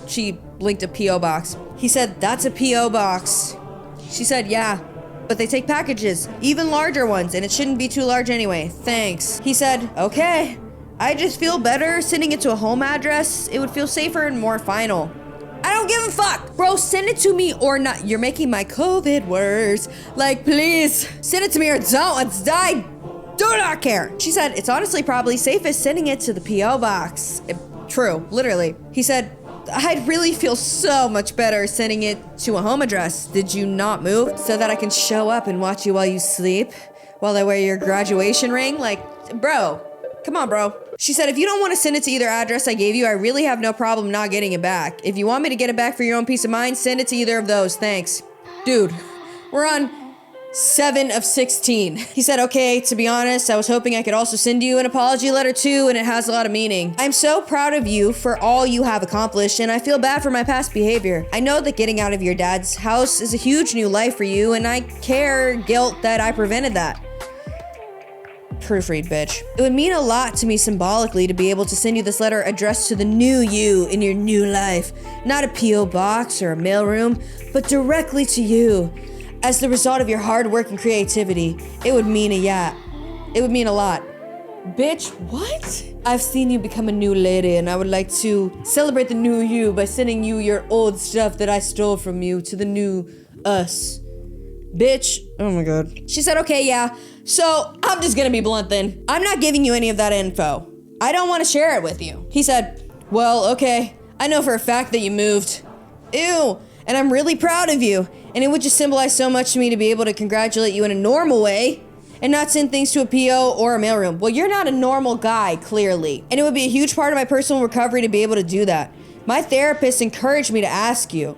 B: She linked a P.O. box. He said, that's a P.O. box. She said, yeah, but they take packages, even larger ones, and it shouldn't be too large anyway. Thanks. He said, okay. I just feel better sending it to a home address. It would feel safer and more final. I don't give a fuck. Bro, send it to me or not. You're making my COVID worse. Like, please, send it to me or don't. I do not care. She said, it's honestly probably safest sending it to the P.O. box. True, literally. He said, I'd really feel so much better sending it to a home address. Did you not move so that I can show up and watch you while you sleep? While I wear your graduation ring? Like, bro, come on, bro. She said, if you don't want to send it to either address I gave you, I really have no problem not getting it back. If you want me to get it back for your own peace of mind, send it to either of those. Thanks. Dude, we're on 7 of 16. He said, okay, to be honest, I was hoping I could also send you an apology letter too, and it has a lot of meaning. I'm so proud of you for all you have accomplished, and I feel bad for my past behavior. I know that getting out of your dad's house is a huge new life for you, and I care guilt that I prevented that. Proofread, bitch. It would mean a lot to me symbolically to be able to send you this letter addressed to the new you in your new life. Not a P.O. box or a mailroom, but directly to you. As the result of your hard work and creativity, it would mean a lot. Bitch, what? I've seen you become a new lady, and I would like to celebrate the new you by sending you your old stuff that I stole from you to the new us. Bitch, oh my God. She said, okay, yeah. So I'm just gonna be blunt then. I'm not giving you any of that info. I don't want to share it with you. He said, well, okay. I know for a fact that you moved. Ew. And I'm really proud of you. And it would just symbolize so much to me to be able to congratulate you in a normal way and not send things to a PO or a mailroom. Well, you're not a normal guy, clearly. And it would be a huge part of my personal recovery to be able to do that. My therapist encouraged me to ask you.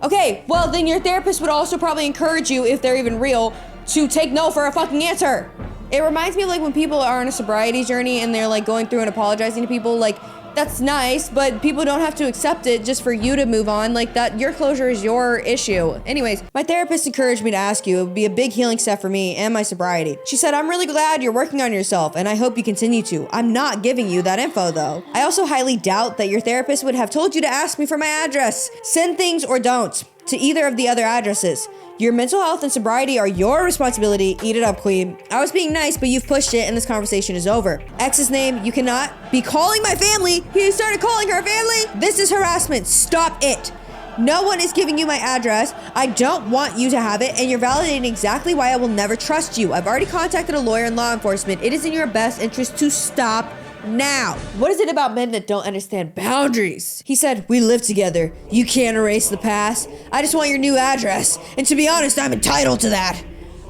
B: Okay, well then your therapist would also probably encourage you, if they're even real, to take no for a fucking answer. It reminds me of like when people are on a sobriety journey and they're like going through and apologizing to people, like, that's nice, but people don't have to accept it just for you to move on. Like that, your closure is your issue. Anyways, my therapist encouraged me to ask you. It would be a big healing step for me and my sobriety. She said, I'm really glad you're working on yourself, and I hope you continue to. I'm not giving you that info though. I also highly doubt that your therapist would have told you to ask me for my address. Send things or don't to either of the other addresses. Your mental health and sobriety are your responsibility. Eat it up, queen. I was being nice, but you've pushed it and this conversation is over. X's name, you cannot be calling my family. He started calling her family. This is harassment. Stop it. No one is giving you my address. I don't want you to have it, and you're validating exactly why I will never trust you. I've already contacted a lawyer and law enforcement. It is in your best interest to stop now. What is it about men that don't understand boundaries? He said, we live together. You can't erase the past. I just want your new address. And to be honest, I'm entitled to that.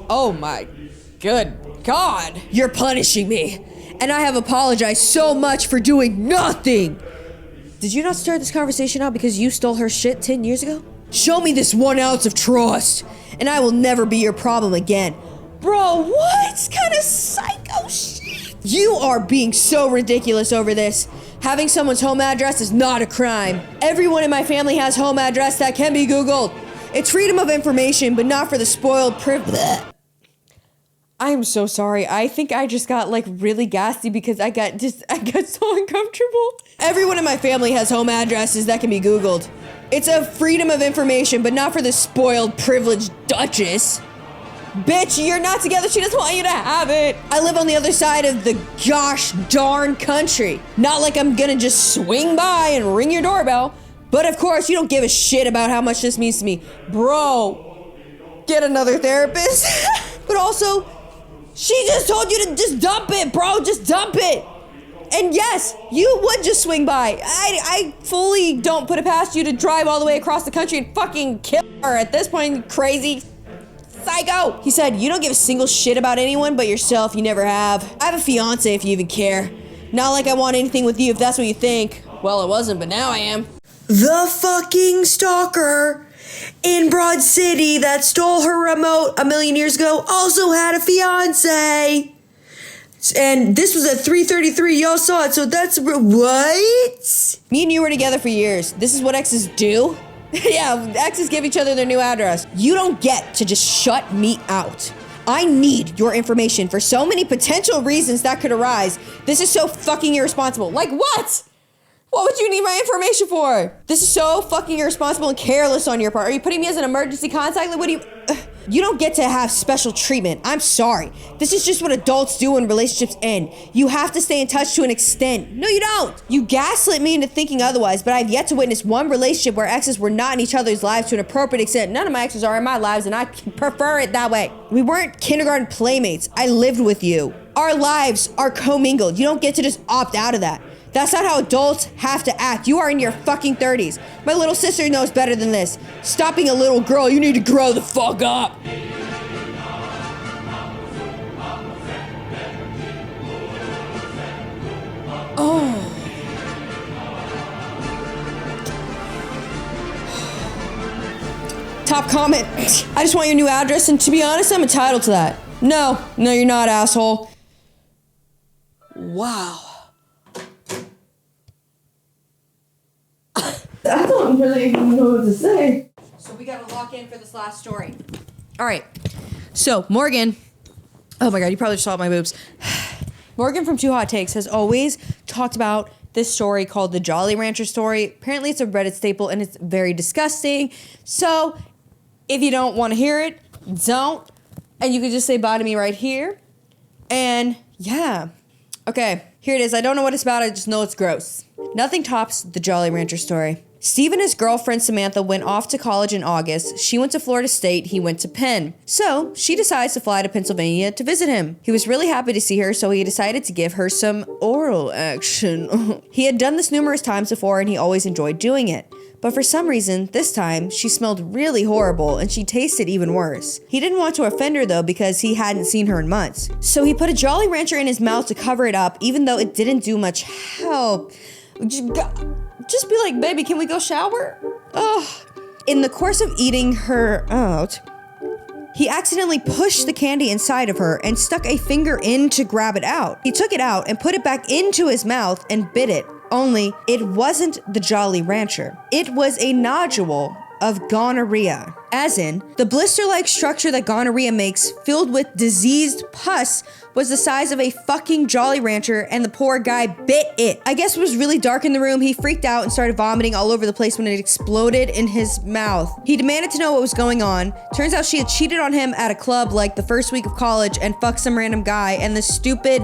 B: Oh my good God. You're punishing me. And I have apologized so much for doing nothing. Did you not start this conversation out because you stole her shit 10 years ago? Show me this 1 ounce of trust, and I will never be your problem again. Bro, what kind of psycho shit? You are being so ridiculous over this. Having someone's home address is not a crime. Everyone in my family has home address that can be Googled. It's freedom of information, but not for the spoiled privilege. I am so sorry. I think I just got like really gassy because I got so uncomfortable. Everyone in my family has home addresses that can be Googled. It's a freedom of information, but not for the spoiled privileged duchess. Bitch, you're not together. She doesn't want you to have it. I live on the other side of the gosh darn country. Not like I'm gonna just swing by and ring your doorbell. But of course, you don't give a shit about how much this means to me. Bro, get another therapist. But also, she just told you to just dump it, bro. Just dump it. And yes, you would just swing by. I fully don't put it past you to drive all the way across the country and fucking kill her at this point, crazy psycho. He said, you don't give a single shit about anyone but yourself. You never have. I have a fiance if you even care. Not like I want anything with you if that's what you think. Well, it wasn't, but now I am.
D: The fucking stalker in Broad City that stole her remote a million years ago also had a fiance. And this was at 3:33. Y'all saw it, so that's what?
B: Me and you were together for years. This is what exes do? Yeah, exes give each other their new address. You don't get to just shut me out. I need your information for so many potential reasons that could arise. This is so fucking irresponsible. Like what? What would you need my information for? This is so fucking irresponsible and careless on your part. Are you putting me as an emergency contact? Like, what do you... You don't get to have special treatment. I'm sorry. This is just what adults do when relationships end. You have to stay in touch to an extent. No, you don't. You gaslit me into thinking otherwise, but I've yet to witness one relationship where exes were not in each other's lives to an appropriate extent. None of my exes are in my lives, and I prefer it that way. We weren't kindergarten playmates. I lived with you. Our lives are commingled. You don't get to just opt out of that. That's not how adults have to act. You are in your fucking 30s. My little sister knows better than this. Stop being a little girl. You need to grow the fuck up. Oh. Top comment. I just want your new address, and to be honest, I'm entitled to that. No, you're not, asshole. Wow. I don't really even know what to say. So we gotta lock in for this last story. All right. So Morgan, oh my God, you probably just saw my boobs. Morgan from Two Hot Takes has always talked about this story called the Jolly Rancher story. Apparently it's a Reddit staple and it's very disgusting. So if you don't want to hear it, don't. And you can just say bye to me right here. And yeah. Okay, here it is. I don't know what it's about. I just know it's gross. Nothing tops the Jolly Rancher story. Steve and his girlfriend Samantha went off to college in August. She went to Florida State, he went to Penn. So she decides to fly to Pennsylvania to visit him. He was really happy to see her, so he decided to give her some oral action. He had done this numerous times before and he always enjoyed doing it. But for some reason, this time, she smelled really horrible and she tasted even worse. He didn't want to offend her though because he hadn't seen her in months. So he put a Jolly Rancher in his mouth to cover it up, even though it didn't do much help. Just be like, baby, can we go shower? Ugh. In the course of eating her out, he accidentally pushed the candy inside of her and stuck a finger in to grab it out. He took it out and put it back into his mouth and bit it. Only it wasn't the Jolly Rancher. It was a nodule of gonorrhea. As in, the blister-like structure that gonorrhea makes, filled with diseased pus, was the size of a fucking Jolly Rancher, and the poor guy bit it. I guess it was really dark in the room. He freaked out and started vomiting all over the place when it exploded in his mouth. He demanded to know what was going on. Turns out she had cheated on him at a club like the first week of college and fucked some random guy, and the stupid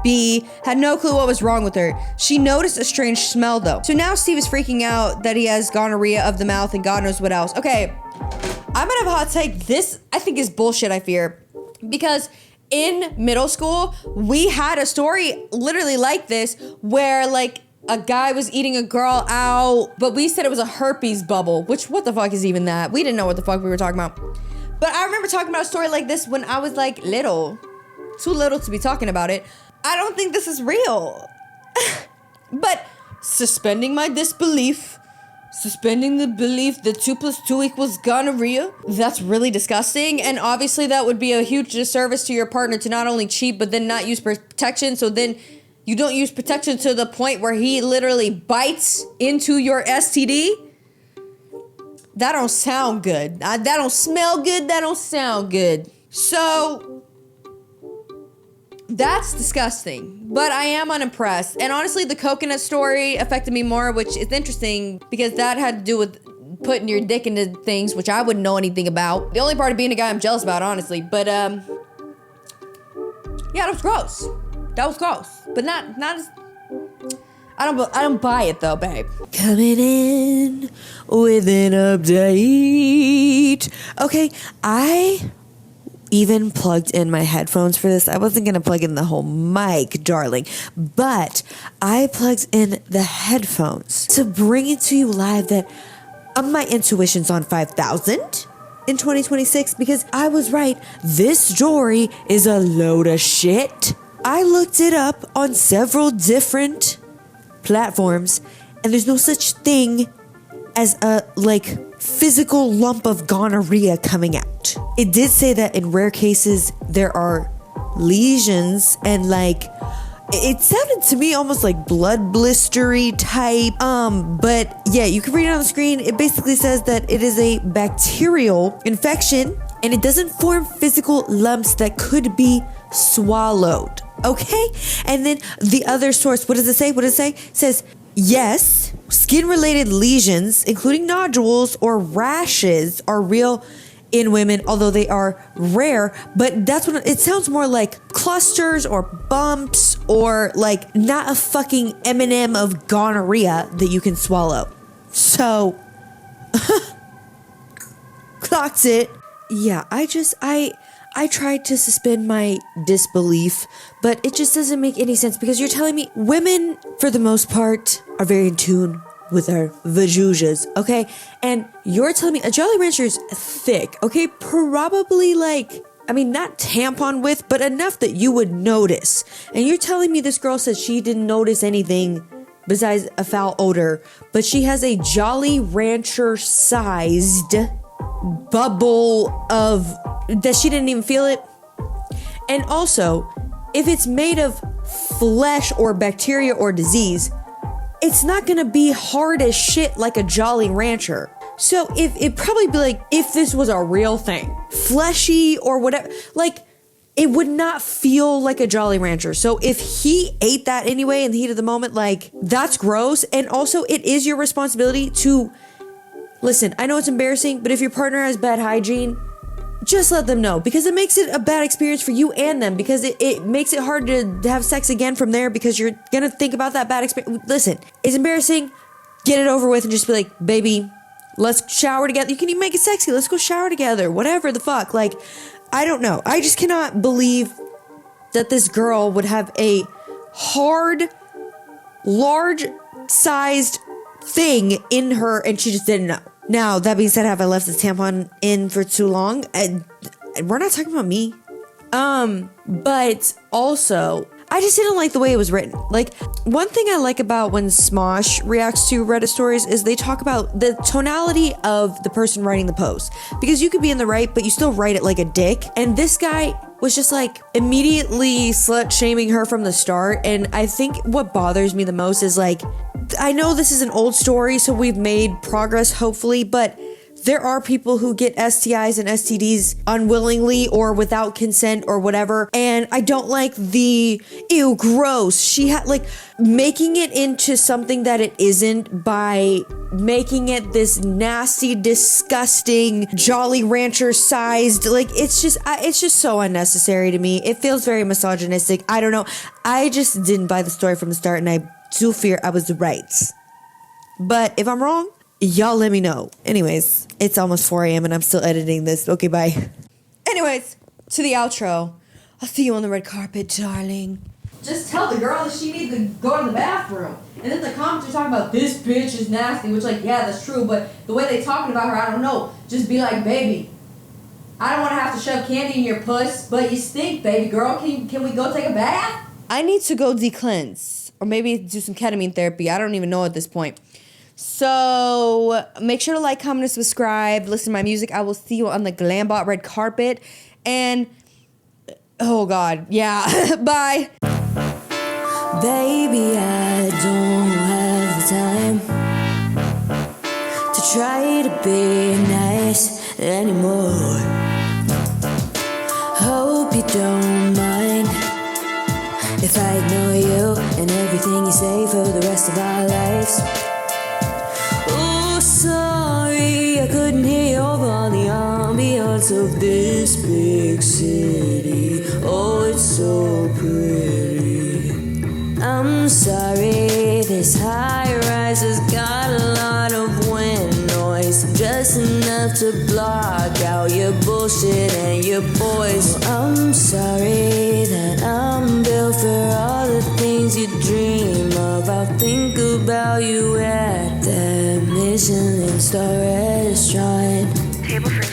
B: B had no clue what was wrong with her. She noticed a strange smell though. So now Steve is freaking out that he has gonorrhea of the mouth and God knows what else. Okay, I'm gonna have a hot take. This, I think, is bullshit, I fear. Because in middle school, we had a story literally like this where like a guy was eating a girl out, but we said it was a herpes bubble, which what the fuck is even that? We didn't know what the fuck we were talking about. But I remember talking about a story like this when I was like little. Too little to be talking about it. I don't think this is real. But suspending my disbelief, suspending the belief that 2 + 2 = gonorrhea, that's really disgusting. And obviously that would be a huge disservice to your partner to not only cheat, but then not use protection. So then you don't use protection to the point where he literally bites into your STD. That don't sound good. That don't smell good. That don't sound good. So that's disgusting, but I am unimpressed. And honestly, the coconut story affected me more, which is interesting because that had to do with putting your dick into things, which I wouldn't know anything about. The only part of being a guy I'm jealous about, honestly. But yeah, that was gross. That was gross, but not as. I don't buy it though, babe.
D: Coming in with an update. Okay, I even plugged in my headphones for this. I wasn't gonna plug in the whole mic, darling, but I plugged in the headphones to bring it to you live that my intuition's on 5,000 in 2026 because I was right. This story is a load of shit. I looked it up on several different platforms, and there's no such thing as a physical lump of gonorrhea coming out. It did say that in rare cases there are lesions and it sounded to me almost like blood blistery type. But yeah, you can read it on the screen. It basically says that it is a bacterial infection and it doesn't form physical lumps that could be swallowed. Okay? And then the other source, what does it say? It says, yes, skin-related lesions, including nodules or rashes, are real in women, although they are rare. But that's what it sounds more like clusters or bumps or not a fucking M&M of gonorrhea that you can swallow. So, clocked it. Yeah, I tried to suspend my disbelief, but it just doesn't make any sense because you're telling me women, for the most part, are very in tune with our vajujas, okay? And you're telling me a Jolly Rancher's thick, okay? Probably not tampon width, but enough that you would notice. And you're telling me this girl said she didn't notice anything besides a foul odor, but she has a Jolly Rancher sized bubble of that she didn't even feel it. And also, if it's made of flesh or bacteria or disease, it's not gonna be hard as shit like a Jolly Rancher. So if it probably be if this was a real thing, fleshy or whatever, it would not feel like a Jolly Rancher. So if he ate that anyway in the heat of the moment, that's gross. And also it is your responsibility to listen. I know it's embarrassing, but if your partner has bad hygiene, just let them know because it makes it a bad experience for you and them because it makes it hard to have sex again from there because you're gonna think about that bad experience. Listen, it's embarrassing. Get it over with and just be like, baby, let's shower together. You can even make it sexy. Let's go shower together. Whatever the fuck. I don't know. I just cannot believe that this girl would have a hard, large-sized thing in her and she just didn't know. Now, that being said, have I left this tampon in for too long? We're not talking about me. But also, I just didn't like the way it was written. One thing I like about when Smosh reacts to Reddit stories is they talk about the tonality of the person writing the post. Because you could be in the right, but you still write it like a dick. And this guy was just immediately slut shaming her from the start. And I think what bothers me the most is I know this is an old story, so we've made progress, hopefully, but there are people who get STIs and STDs unwillingly or without consent or whatever. And I don't like the, ew, gross. She had making it into something that it isn't by making it this nasty, disgusting, Jolly Rancher sized. It's just so unnecessary to me. It feels very misogynistic. I don't know. I just didn't buy the story from the start and I do fear I was right. But if I'm wrong, y'all let me know. Anyways, it's almost 4 a.m. and I'm still editing this. Okay, bye. Anyways, to the outro.
B: I'll see you on the red carpet, darling.
A: Just tell the girl that she needs to go to the bathroom. And then the comments are talking about this bitch is nasty, which like, yeah, that's true, but the way they talking about her, I don't know. Just be like, baby, I don't want to have to shove candy in your puss, but you stink, baby girl. Can we go take a bath?
B: I need to go de-cleanse. Or maybe do some ketamine therapy. I don't even know at this point. So make sure to like, comment, and subscribe. Listen to my music. I will see you on the Glambot red carpet. And, oh God, yeah. Bye.
E: Baby, I don't have the time to try to be nice anymore. Hope you don't mind if I ignore you and everything you say for the rest of our lives. Oh, sorry, I couldn't hear you over all the ambiance of this big city. Oh, it's so pretty. I'm sorry, this high-rise has got a lot of wind noise, just enough to block out your bullshit and your boys. I'm sorry that I'm built for all the things you dream of. I'll think about you at that Michelin star restaurant. Table for